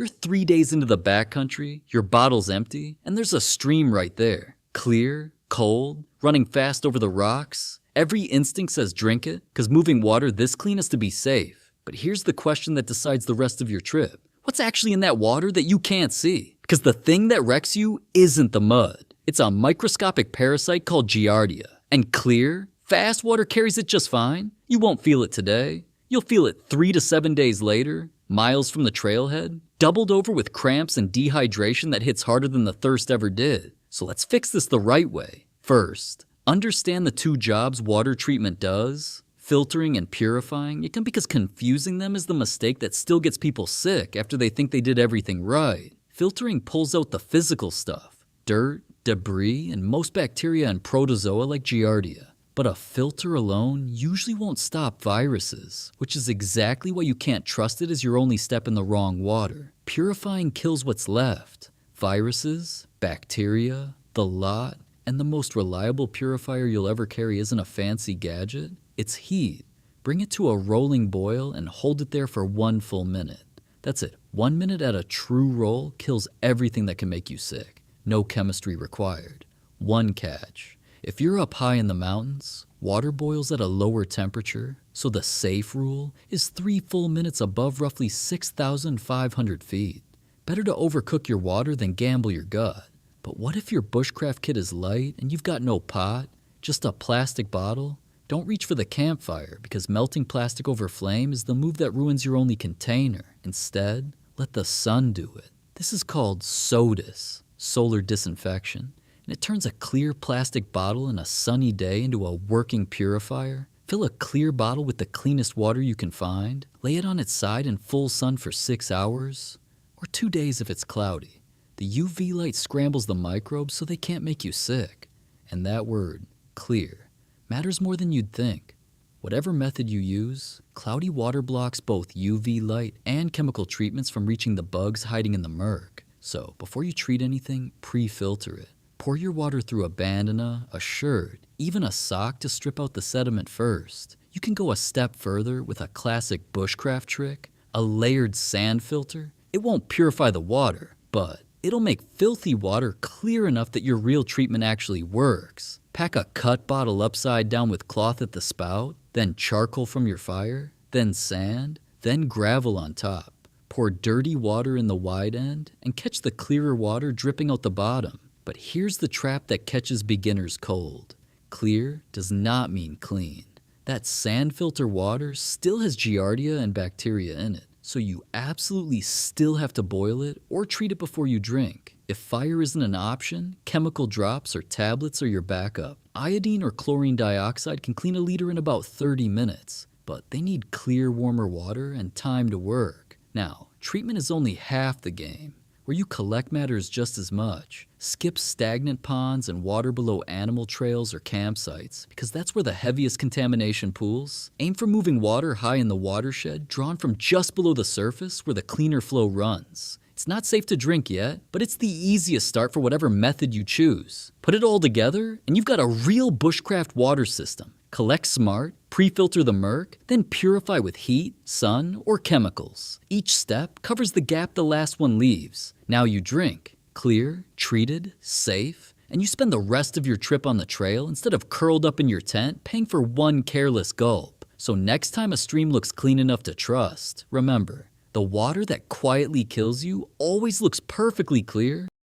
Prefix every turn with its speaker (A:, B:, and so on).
A: You're 3 days into the backcountry, your bottle's empty, and there's a stream right there. Clear, cold, running fast over the rocks. Every instinct says drink it, because moving water this clean is to be safe. But here's the question that decides the rest of your trip. What's actually in that water that you can't see? Because the thing that wrecks you isn't the mud. It's a microscopic parasite called giardia. And clear, fast water carries it just fine. You won't feel it today. You'll feel it 3 to 7 days later, miles from the trailhead, doubled over with cramps and dehydration that hits harder than the thirst ever did. So let's fix this the right way. First, understand the two jobs water treatment does, filtering and purifying. It can because confusing them is the mistake that still gets people sick after they think they did everything right. Filtering pulls out the physical stuff, dirt, debris, and most bacteria and protozoa like giardia. But a filter alone usually won't stop viruses, which is exactly why you can't trust it as your only step in the wrong water. Purifying kills what's left. Viruses, bacteria, the lot, and the most reliable purifier you'll ever carry isn't a fancy gadget, it's heat. Bring it to a rolling boil and hold it there for 1 full minute. That's it. 1 minute at a true roll kills everything that can make you sick. No chemistry required. One catch. If you're up high in the mountains, water boils at a lower temperature, so the safe rule is 3 full minutes above roughly 6,500 feet. Better to overcook your water than gamble your gut. But what if your bushcraft kit is light and you've got no pot, just a plastic bottle? Don't reach for the campfire because melting plastic over flame is the move that ruins your only container. Instead, let the sun do it. This is called SODIS, solar disinfection. And it turns a clear plastic bottle in a sunny day into a working purifier. Fill a clear bottle with the cleanest water you can find, lay it on its side in full sun for 6 hours, or 2 days if it's cloudy. The UV light scrambles the microbes so they can't make you sick. And that word, clear, matters more than you'd think. Whatever method you use, cloudy water blocks both UV light and chemical treatments from reaching the bugs hiding in the murk. So before you treat anything, pre-filter it. Pour your water through a bandana, a shirt, even a sock to strip out the sediment first. You can go a step further with a classic bushcraft trick, a layered sand filter. It won't purify the water, but it'll make filthy water clear enough that your real treatment actually works. Pack a cut bottle upside down with cloth at the spout, then charcoal from your fire, then sand, then gravel on top. Pour dirty water in the wide end and catch the clearer water dripping out the bottom. But here's the trap that catches beginners cold. Clear does not mean clean. That sand filter water still has giardia and bacteria in it, so you absolutely still have to boil it or treat it before you drink. If fire isn't an option, chemical drops or tablets are your backup. Iodine or chlorine dioxide can clean a liter in about 30 minutes, but they need clear, warmer water and time to work. Now, treatment is only half the game. Where you collect matters just as much. Skip stagnant ponds and water below animal trails or campsites, because that's where the heaviest contamination pools. Aim for moving water high in the watershed, drawn from just below the surface where the cleaner flow runs. It's not safe to drink yet, but it's the easiest start for whatever method you choose. Put it all together, and you've got a real bushcraft water system. Collect smart, pre-filter the murk, then purify with heat, sun, or chemicals. Each step covers the gap the last one leaves. Now you drink, clear, treated, safe, and you spend the rest of your trip on the trail instead of curled up in your tent paying for one careless gulp. So next time a stream looks clean enough to trust, remember, the water that quietly kills you always looks perfectly clear